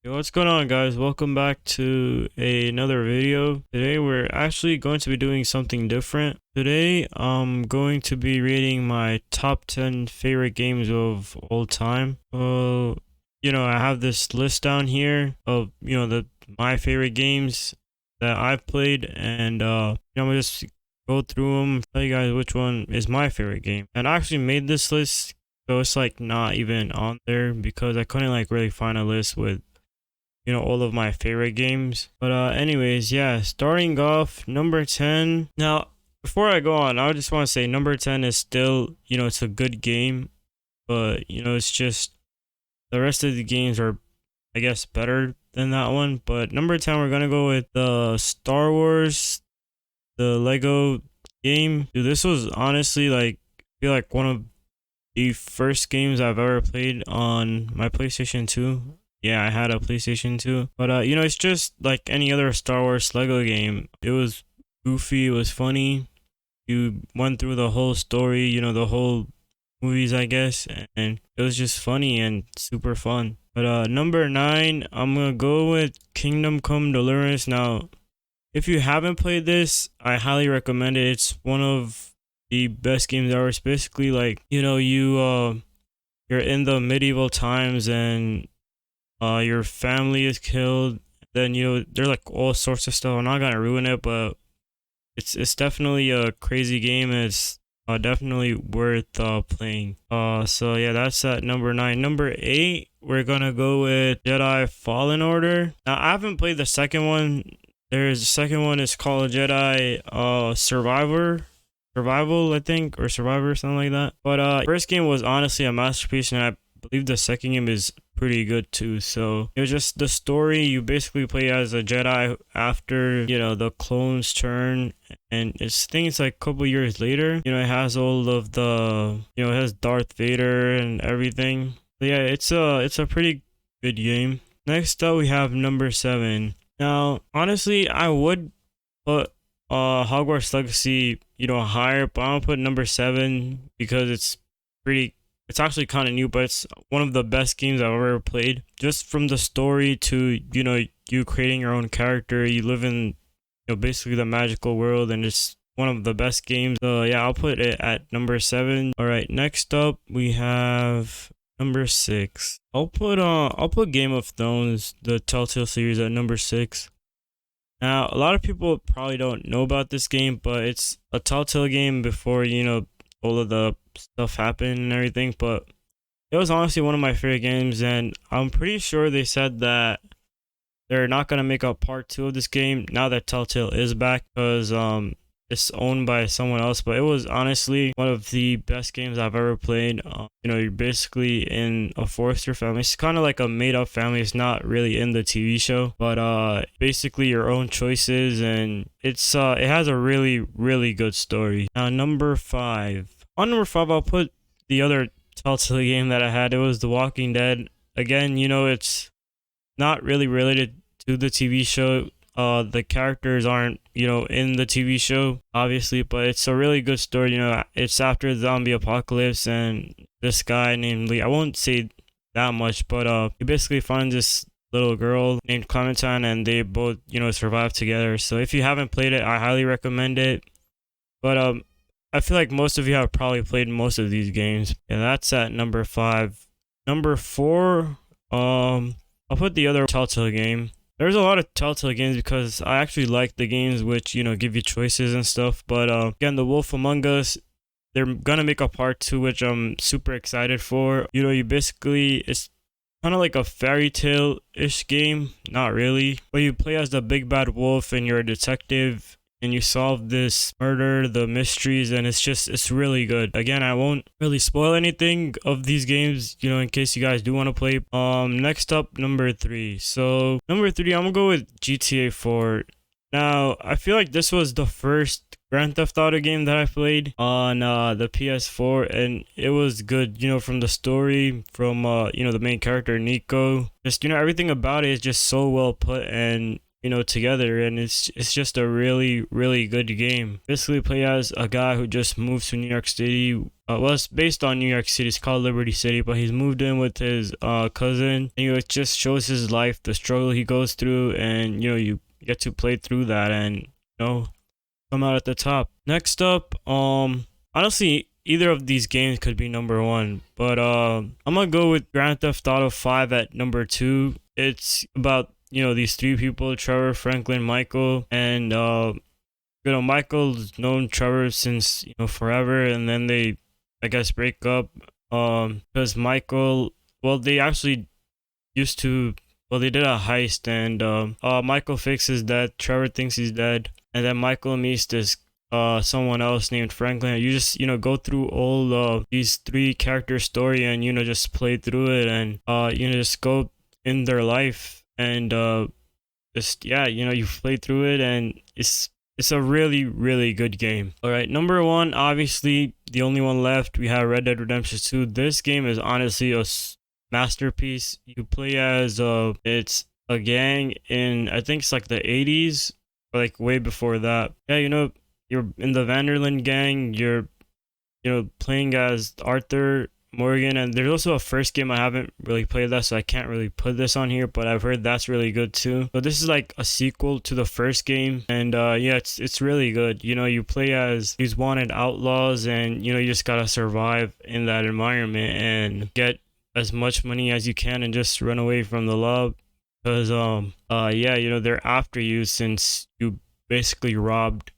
Yo, what's going on, guys? Welcome back to another video. Today we're actually going to be doing something different. Today I'm going to be reading my top 10 favorite games of all time. I have this list down here of, my favorite games that I've played, and I'm gonna just go through them, tell you guys which one is my favorite game. And I actually made this list, so it's like not even on there because I couldn't like really find a list with all of my favorite games. But anyways, yeah, starting off number 10. Now, before I go on, I just want to say number 10 is still, it's a good game, but it's just the rest of the games are, I guess, better than that one. But number 10, we're gonna go with the Star Wars, the Lego game. Dude, this was honestly like, I feel like one of the first games I've ever played on my PlayStation 2. Yeah, I had a PlayStation 2. But it's just like any other Star Wars Lego game. It was goofy, it was funny. You went through the whole story, the whole movies, I guess, and it was just funny and super fun. But number 9, I'm gonna go with Kingdom Come Deliverance. Now, if you haven't played this, I highly recommend it. It's one of the best games ever. It's basically like, you're in the medieval times and your family is killed. Then there's like all sorts of stuff. I'm not gonna ruin it, but it's definitely a crazy game. It's definitely worth playing. So yeah, that's at number 9. Number 8, we're gonna go with Jedi Fallen Order. Now, I haven't played the second one. There's the second one is called Jedi Survival, I think, or Survivor, something like that. But first game was honestly a masterpiece, and I believe the second game is pretty good too. So it was just the story. You basically play as a Jedi after the clones turn, and I think it's like a couple years later. It has all of the it has Darth Vader and everything. So yeah, it's a pretty good game. Next up, we have number 7. Now, honestly, I would put Hogwarts Legacy higher, but I'm gonna put number 7 because it's actually kind of new, but it's one of the best games I've ever played. Just from the story to, you creating your own character, you live in, basically the magical world, and it's one of the best games. So yeah, I'll put it at number 7. All right, next up we have number 6. I'll put Game of Thrones, the Telltale series, at number 6. Now, a lot of people probably don't know about this game, but it's a Telltale game before, all of the stuff happened and everything. But it was honestly one of my favorite games, and I'm pretty sure they said that they're not going to make a part 2 of this game now that Telltale is back, because it's owned by someone else. But it was honestly one of the best games I've ever played. You're basically in a Forrester family. It's kind of like a made-up family. It's not really in the TV show, but basically your own choices, and it has a really, really good story. Now, number 5. On number 5, I'll put the other Telltale game that I had. It was The Walking Dead. Again, it's not really related to the TV show. The characters aren't, in the TV show, obviously, but it's a really good story. It's after the zombie apocalypse, and this guy named Lee, I won't say that much, but he basically finds this little girl named Clementine, and they both, survive together. So if you haven't played it, I highly recommend it. But I feel like most of you have probably played most of these games. And that's at number 5. Number 4, I'll put the other Telltale game. There's a lot of Telltale games because I actually like the games which, give you choices and stuff. But again, The Wolf Among Us, they're gonna make a part 2, which I'm super excited for. It's kind of like a fairy tale-ish game. Not really. But you play as the big bad wolf, and you're a detective, and you solve this murder, the mysteries, and it's really good. Again, I won't really spoil anything of these games, in case you guys do want to play. Next up, number 3. So number 3, I'm gonna go with GTA 4. Now, I feel like this was the first Grand Theft Auto game that I played on the PS4, and it was good, from the story, from the main character Nico. Just everything about it is just so well put, and together, and it's just a really good game. Basically play as a guy who just moved to New York City. Well, it's based on New York City. It's called Liberty City, but he's moved in with his cousin. And, it just shows his life, the struggle he goes through, and you get to play through that and come out at the top. Next up, honestly, either of these games could be number one, but I'm gonna go with Grand Theft Auto 5 at number two. It's about these three people: Trevor, Franklin, Michael, and Michael's known Trevor since forever, and then they, I guess, break up because Michael, well, they actually used to, well, they did a heist, and Michael fixes that. Trevor thinks he's dead, and then Michael meets this someone else named Franklin. You just go through all these three character story, and just play through it, and just go in their life, and just you play through it, and it's a really good game. All right, number one, obviously the only one left, we have Red Dead Redemption 2. This game is honestly a masterpiece. You play as it's a gang in, I think it's like the 80s, or like way before that. Yeah, you're in the Vanderlyn gang. You're playing as Arthur Morgan, and there's also a first game. I haven't really played that, so I can't really put this on here, but I've heard that's really good too. So this is like a sequel to the first game, and it's really good. You play as these wanted outlaws, and you just gotta survive in that environment and get as much money as you can and just run away from the law, because they're after you since you basically robbed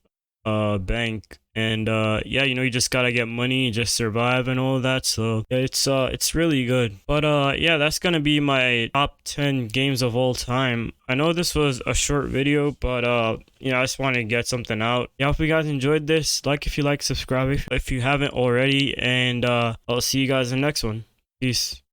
a bank, and you just gotta get money, just survive and all of that. So it's really good. But that's gonna be my top 10 games of all time. I know this was a short video, but I just wanted to get something out. I hope you guys enjoyed this. Like if you like, subscribe if you haven't already, and I'll see you guys in the next one. Peace.